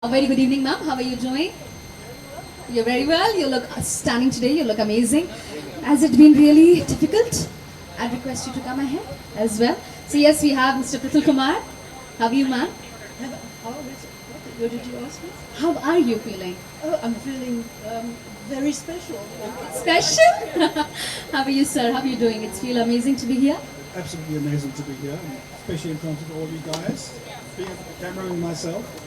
A very good evening, ma'am. How are you doing? You're very well. You look stunning today. You look amazing. Has it been really difficult? I'd request you to come ahead as well. So yes, we have Mr. Pratul Kumar. How are you, ma'am? How is it? What did you ask me? How are you feeling? Oh, I'm feeling very special. Special? How are you, sir? How are you doing? It's feel amazing to be here. Absolutely amazing to be here, and especially in front of all you guys. Being the camera and myself.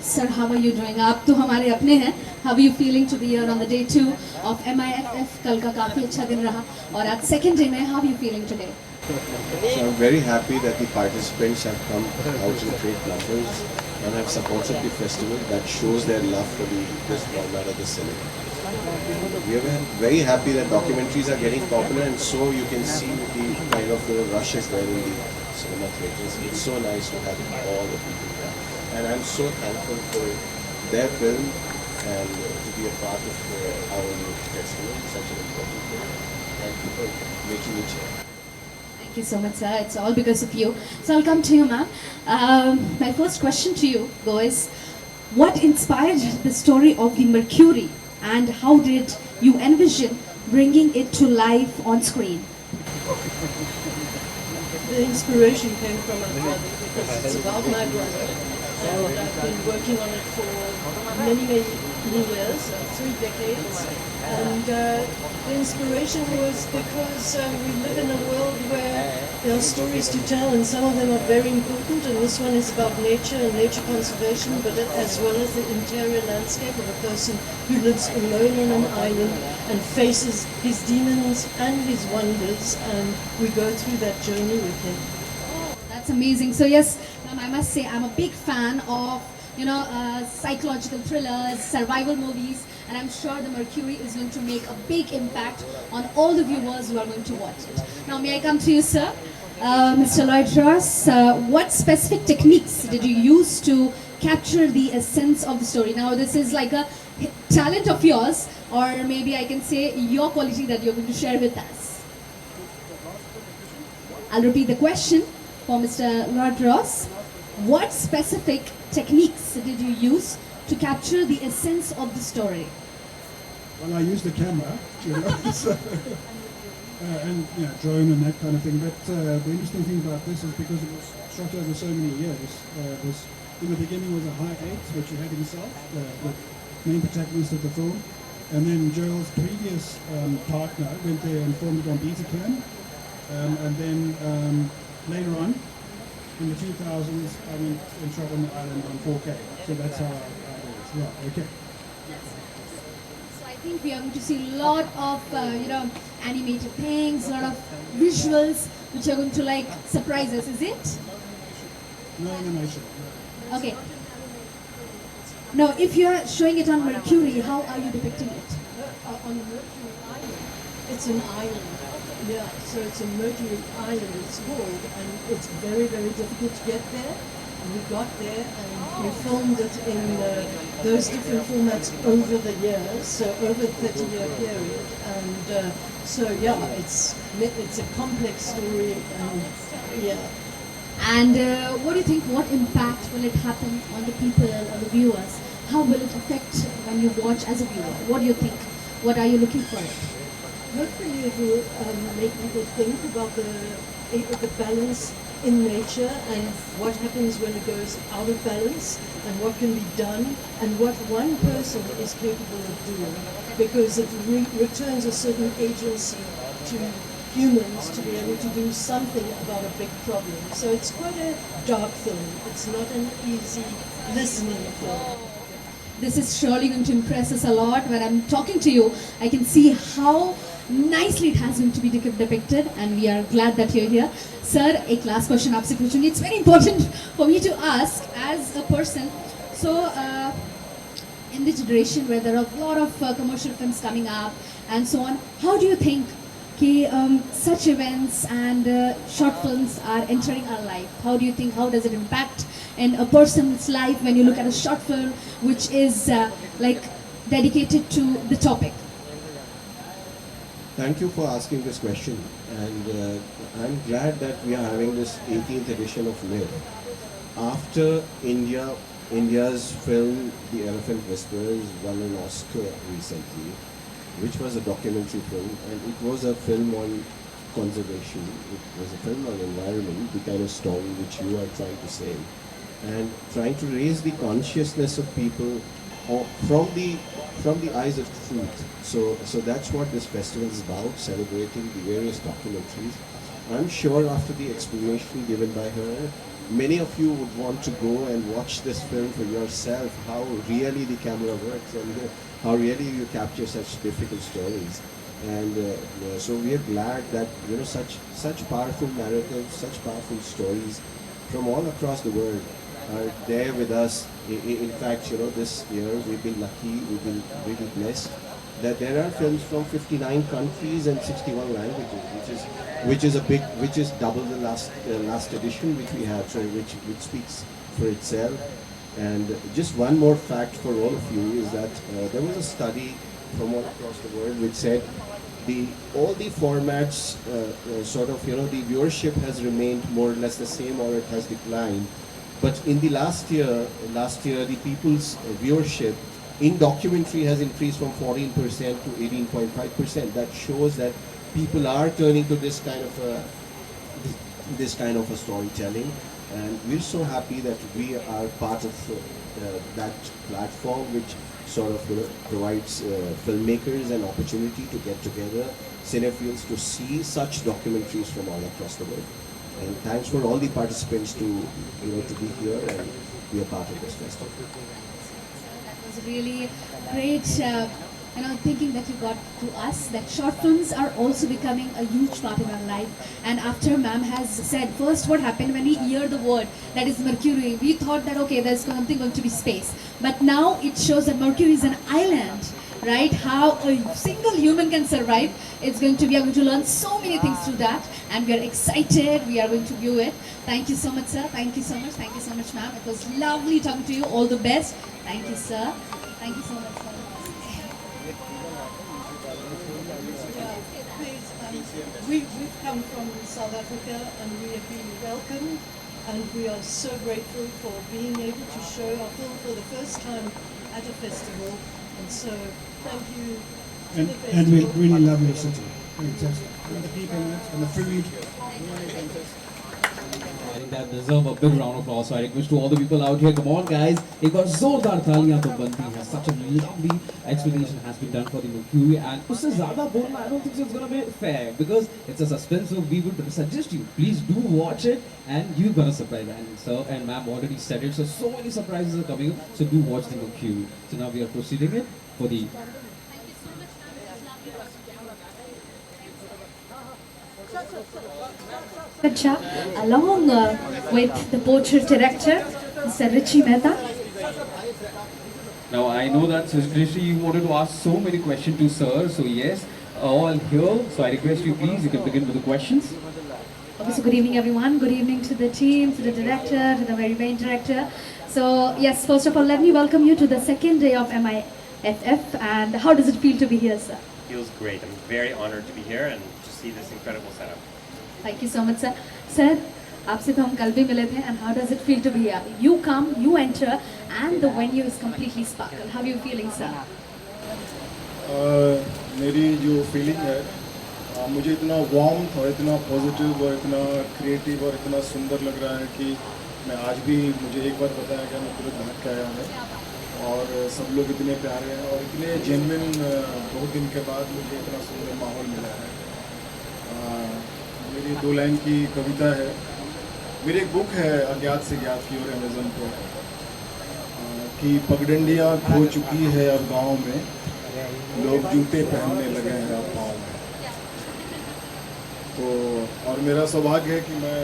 Sir, how are you doing? आप तो हमारे अपने हैं. How are you feeling to be here on the day 2 of MIFF? कल का काफी अच्छा दिन रहा और आज second day में how are you feeling today? So I'm very happy that the participants have come out in great numbers and have supported the festival. That shows their love for this format of the cinema. We are very happy that documentaries are getting popular, and so you can see the kind of rush is there in the cinema theaters. It's so nice to have all the people here, and I'm so thankful for their film and to be a part of our festival. Such an important thing. Thank you for making it here. Thank you so much, sir. It's all because of you. So I'll come to you, ma'am. My first question to you is, what inspired the story of the Mercury, and how did you envision bringing it to life on screen? The inspiration came from my brother because it's about my brother. And I've been working on it for many years, 3 decades. And the inspiration was because we live in a world where there are stories to tell, and some of them are very important. And this one is about nature and nature conservation, but as well as the interior landscape of a person who lives alone on an island and faces his demons and his wonders, and we go through that journey with him. That's amazing. So yes, ma'am, I must say I'm a big fan of psychological thrillers, survival movies, and I'm sure the Mercury is going to make a big impact on all the viewers who are going to watch it. Now, may I come to you, sir? Mr. Lloyd Ross, what specific techniques did you use to capture the essence of the story? Now, this is like a talent of yours, or maybe I can say your quality that you're going to share with us. I'll repeat the question for Mr. Lloyd Ross. What specific techniques did you use to capture the essence of the story? Well, I use the camera, so, and drone and that kind of thing. But the interesting thing about this is because it was shot over so many years. This in the beginning was a high 8, which he had himself, the main protagonist of the film, and then Joel's previous partner went there and filmed it on Betacam, and then later on, in the 2000s, I went and shot on the island on 4K. So that's how it is. Yeah, okay. So I think we are going to see a lot of animated things, a lot of visuals which are going to like surprise us. Is it? No animation. Okay. Now, if you are showing it on Mercury, how are you depicting it? On Mercury Island. It's an island. Yeah, so it's a Mercury Island, it's called, and it's very, very difficult to get there. And we got there and we filmed it in those different formats over the years, so over a 30-year period. And so yeah, it's a complex story, and yeah. And what do you think? What impact will it happen on the people, on the viewers? How will it affect when you watch as a viewer? What do you think? What are you looking for? Hopefully it will make people think about the balance in nature and what happens when it goes out of balance and what can be done and what one person is capable of doing, because it returns a certain agency to humans to be able to do something about a big problem. So it's quite a dark film. It's not an easy listening film. This is surely going to impress us a lot. When I'm talking to you, I can see how nicely it has been to be depicted, and we are glad that you're here. Sir, एक last question आपसे पूछूंगी. It's very important for me to ask as a person. So, in the generation where there are a lot of commercial films coming up and so on, how do you think such events and short films are entering our life? How do you think, how does it impact in a person's life when you look at a short film which is like dedicated to the topic? Thank you for asking this question, and I'm glad that we are having this 18th edition of LIVE. After India India's film The Elephant Whisperers won an Oscar recently, which was a documentary film, and it was a film on conservation. It was a film on environment, the kind of story which you are trying to say, and trying to raise the consciousness of people from the eyes of truth. So that's what this festival is about, celebrating the various documentaries. I'm sure after the explanation given by her, many of you would want to go and watch this film for yourself, how really the camera works and how really you capture such difficult stories. And so we are glad that such powerful narratives, such powerful stories from all across the world are there with us. In fact, this year we've been lucky, we've been really blessed that there are films from 59 countries and 61 languages, which is double the last edition which we had, so which speaks for itself. And just one more fact for all of you is that there was a study from all across the world which said all the formats the viewership has remained more or less the same or it has declined. But in the last year the people's viewership in documentary has increased from 14% to 18.5%. That shows that people are turning to this kind of a storytelling, and we're so happy that we are part of that platform, which provides filmmakers an opportunity to get together, cinephiles to see such documentaries from all across the world. And thanks for all the participants to be here and be a part of this festival. That was really great. Thinking that you got to us, that short films are also becoming a huge part in our life. And after ma'am has said, first what happened when we hear the word that is Mercury, we thought that okay, there's something going to be space. But now it shows that Mercury is an island, right? How a single human can survive. We are going to learn so many things through that, and we are excited. We are going to view it. Thank you so much, sir. Thank you so much. Thank you so much, ma'am. It was lovely talking to you. All the best. Thank you, sir. Thank you so much, sir. We've come from South Africa and we have been welcomed, and we are so grateful for being able to show our film for the first time at a festival. And so thank you to the festival. And we really love your city. Fantastic. And the people in it, and the food. Really fantastic. I think that deserve a big round of applause. So I request to all the people out here, come on guys, एक बार जोरदार तालियां तो बनती हैं. Such a lovely explanation has been done for the Mercury, and उससे ज़्यादा बोलना I don't think so it's gonna be fair because it's a suspense. So we would suggest you please do watch it, and you're gonna surprise. And ma'am already said it. So many surprises are coming. So do watch the Mercury. So now we are proceeding it for the. Acha, along with the portrait director, Mr. Richie Mehta. Now I know that Rishi, you wanted to ask so many questions to sir. So yes, all here. So I request you please, you can begin with the questions. Okay, so good evening everyone. Good evening to the team, to the director, to the very main director. So yes, first of all, let me welcome you to the second day of MIFF. And how does it feel to be here, sir? Feels great. I'm very honored to be here and to see this incredible setup. Thank you so much, sir. Sir, आपसे तो हम कल भी मिले थे. And how does it feel to be here? You come, you enter, and the venue is completely sparkle. How are you feeling, sir? मेरी जो feeling है, मुझे इतना वार्म और इतना पॉजिटिव और इतना क्रिएटिव और इतना सुंदर लग रहा है कि मैं आज भी, मुझे एक बार बताया गया, मैं तुरंत भाग के आया हूँ और सब लोग इतने प्यारे हैं और इतने जेन्युइन. बहुत दिन के बाद मुझे इतना सुंदर माहौल मिला है. मेरी 2 लाइन की कविता है. मेरी एक बुक है अज्ञात से ज्ञात की और अमेज़न पर कि पगडंडियाँ खो चुकी है अब गाँव में, लोग जूते पहनने लगे हैं अब पाँव में. तो और मेरा सौभाग्य है कि मैं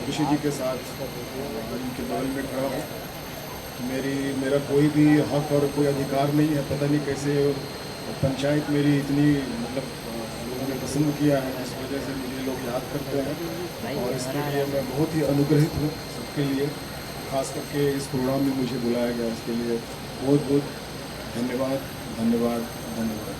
ऋषि जी के साथ उनके बगल में खड़ा हूँ. मेरा कोई भी हक और कोई अधिकार नहीं है. पता नहीं कैसे पंचायत मेरी इतनी लोगों ने पसंद किया है, इस वजह से मुझे लोग याद करते हैं और इसके लिए मैं बहुत ही अनुग्रहित हूँ सबके लिए. खास करके इस प्रोग्राम में मुझे बुलाया गया, इसके लिए बहुत बहुत धन्यवाद धन्यवाद धन्यवाद.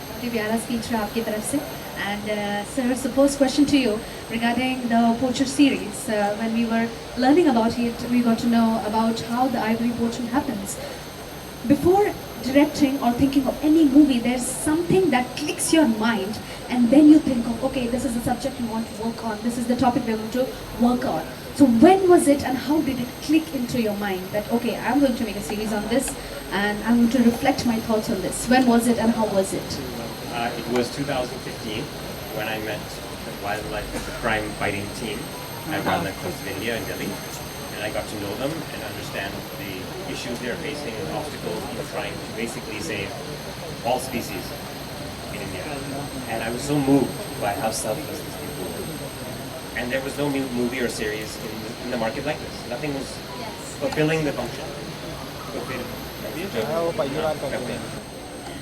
बहुत ही प्यारा स्पीच रहा आपकी तरफ से. And sir, so first question to you regarding the Poacher series. When we were learning about it, we got to know about how the ivory poaching happens. Before directing or thinking of any movie, there's something that clicks your mind, and then you think of, okay, this is the subject we want to work on, this is the topic we're going to work on. So when was it and how did it click into your mind that, okay, I'm going to make a series on this and I'm going to reflect my thoughts on this? When was it and how was it? It was 2015 when I met the wildlife crime fighting team at Wildlife Trust of India in Delhi. And I got to know them and understand the issues they're facing and obstacles in trying to basically save all species in India. And I was so moved by how selfless these people were. And there was no new movie or series in the market like this. Nothing was fulfilling the function.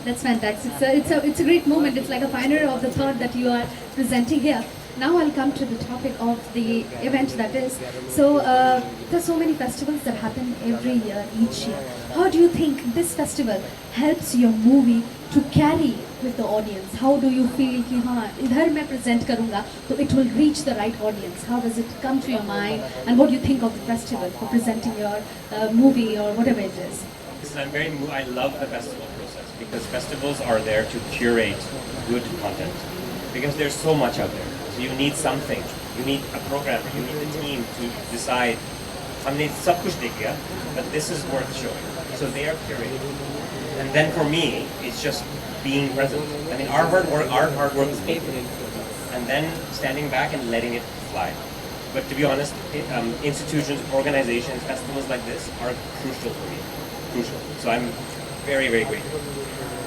That's fantastic. It's a great moment. It's like a pioneer of the thought that you are presenting here. Now I'll come to the topic of the event that is. So there's so many festivals that happen every year, each year. How do you think this festival helps your movie to carry with the audience? How do you feel कि हाँ इधर मैं present करूँगा तो it will reach the right audience? How does it come to your mind? And what do you think of the festival for presenting your movie or whatever it is? Listen, I love the festival process because festivals are there to curate good content because there's so much out there. So you need something. You need a programmer. You need a team to decide. हमने सब कुछ देख लिया, but this is worth showing. So they are curated. And then for me, it's just being present. I mean, our hard work is paid. And then standing back and letting it fly. But to be honest, institutions, organizations, festivals like this are crucial for me. Crucial. So I'm very, very grateful for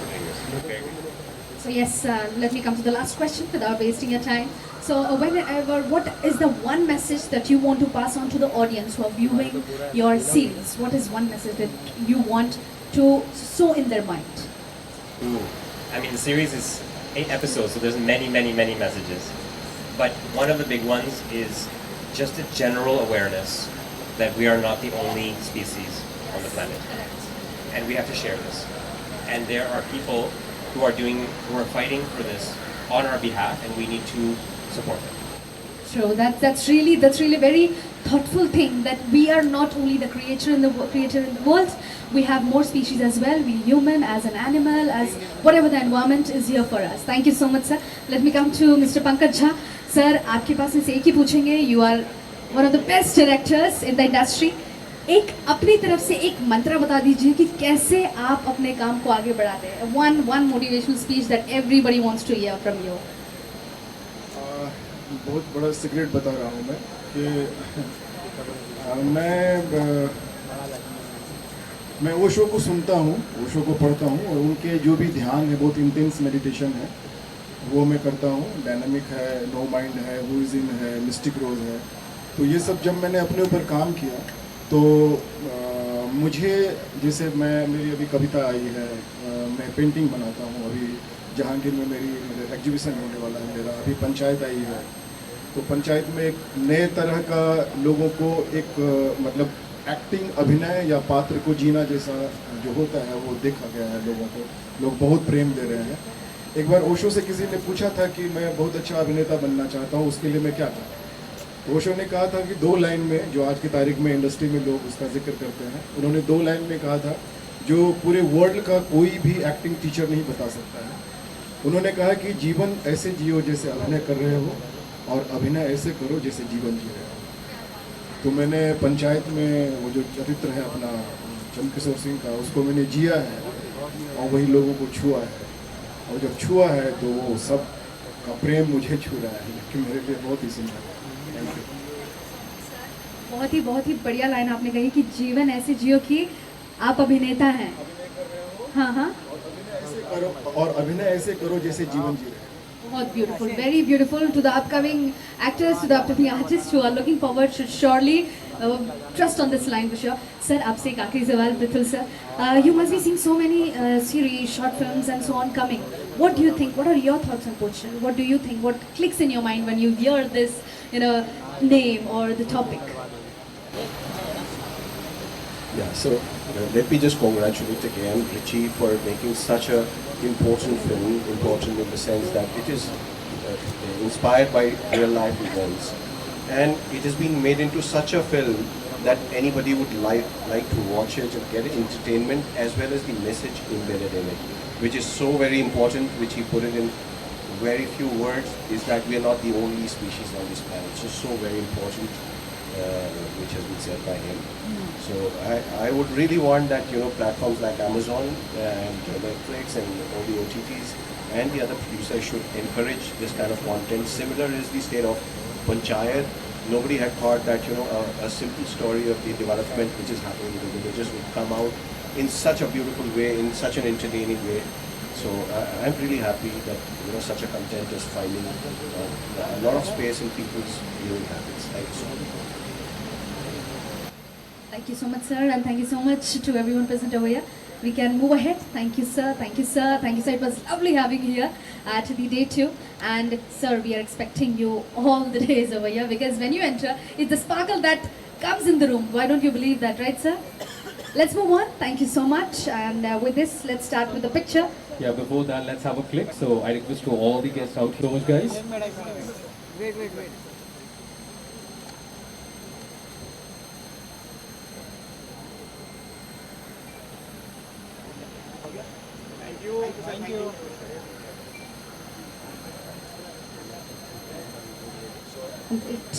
doing this. Very grateful. So yes, let me come to the last question without wasting your time. So whenever, what is the one message that you want to pass on to the audience who are viewing your series? What is one message that you want to sow in their mind? Ooh. I mean, the series is 8 episodes, so there's many, many, many messages. But one of the big ones is just a general awareness that we are not the only species on the planet. And we have to share this. And there are people who are fighting for this on our behalf, and we need to support them. True. That's really very thoughtful thing that we are not only the creator in the world. We have more species as well. We human, as an animal, as whatever the environment is here for us. Thank you so much, sir. Let me come to Mr. Pankaj Jha. Sir, आपके पास से एक ही पूछेंगे. You are one of the best directors in the industry. एक अपनी तरफ से एक मंत्र बता दीजिए कि कैसे आप अपने काम को आगे बढ़ाते हैं. One motivational speech that everybody wants to hear from you. बहुत बड़ा सीक्रेट बता रहा हूँ मैं कि मैं ओशो को सुनता हूँ, ओशो को पढ़ता हूँ और उनके जो भी ध्यान है, बहुत इंटेंस मेडिटेशन है, वो मैं करता हूँ. डायनामिक है, नो माइंड है, वुइजिन है, मिस्टिक रोज है. तो ये सब जब मैंने अपने ऊपर काम किया तो मुझे, जैसे मेरी अभी कविता आई है, मैं पेंटिंग बनाता हूँ. अभी जहांगीर में मेरा एग्जीबिशन होने वाला है मेरा. अभी पंचायत आई है, तो पंचायत में एक नए तरह का लोगों को एक मतलब एक्टिंग, अभिनय या पात्र को जीना जैसा जो होता है वो देखा गया है लोगों को. लोग बहुत प्रेम दे रहे हैं. एक बार ओशो से किसी ने पूछा था कि मैं बहुत अच्छा अभिनेता बनना चाहता हूँ, उसके लिए मैं क्या करूँ. ओशो ने कहा था कि 2 लाइन में, जो आज की तारीख में इंडस्ट्री में लोग उसका जिक्र करते हैं, उन्होंने 2 लाइन में कहा था जो पूरे वर्ल्ड का कोई भी एक्टिंग टीचर नहीं बता सकता है. उन्होंने कहा कि जीवन ऐसे जियो जैसे अभिनय कर रहे हो और अभिनय ऐसे करो जैसे जीवन जी रहे हो. तो मैंने पंचायत में वो जो चरित्र है अपना चंद्रकिशोर सिंह का, उसको मैंने जिया है और वही लोगों को छुआ है. और जब छुआ है तो वो सब का प्रेम मुझे छू रहा है, कि मेरे लिए बहुत ही सुंदर है. Thank you. बहुत ही बढ़िया लाइन आपने कही कि जीवन ऐसे जियो कि आप अभिनेता हैं. हाँ हाँ. और अभिनय ऐसे करो जैसे जीवन जी रहे. बहुत beautiful, very beautiful. To the upcoming actors, to the upcoming artists who are looking forward, should surely trust on this line for sure. Sir, आपसे एक आखिरी सवाल, Prithul sir. You must be seeing so many series, short films, and so on coming. What do you think? What are your thoughts on Poacher? What do you think? What clicks in your mind when you hear this, name or the topic? Yeah, so let me just congratulate again Richie for making such a important film, important in the sense that it is inspired by real life events, and it has been made into such a film that anybody would like to watch it and get entertainment as well as the message embedded in it, which is so very important, which he put it in very few words, is that we are not the only species on this planet. So very important, which has been said by him. So I would really want that, you know, platforms like Amazon and Netflix and all the OTTs and the other producers should encourage this kind of content. Similar is the state of Panchayat. Nobody had thought that, you know, a simple story of the development which is happening in the villages would come out in such a beautiful way, in such an entertaining way. So I'm really happy that, you know, such a content is finding a lot of space in people's viewing habits. Thank you so much. Thank you so much, sir, and thank you so much to everyone present over here. We can move ahead. Thank you, sir. Thank you, sir. Thank you, sir. It was lovely having you here at the day 2. And, sir, we are expecting you all the days over here, because when you enter, it's the sparkle that comes in the room. Why don't you believe that, right, sir? Let's move on. Thank you so much. And with this, let's start with the picture. Yeah, before that, let's have a click. So I request to all the guests out here, so much, guys. Wait. Thank you. And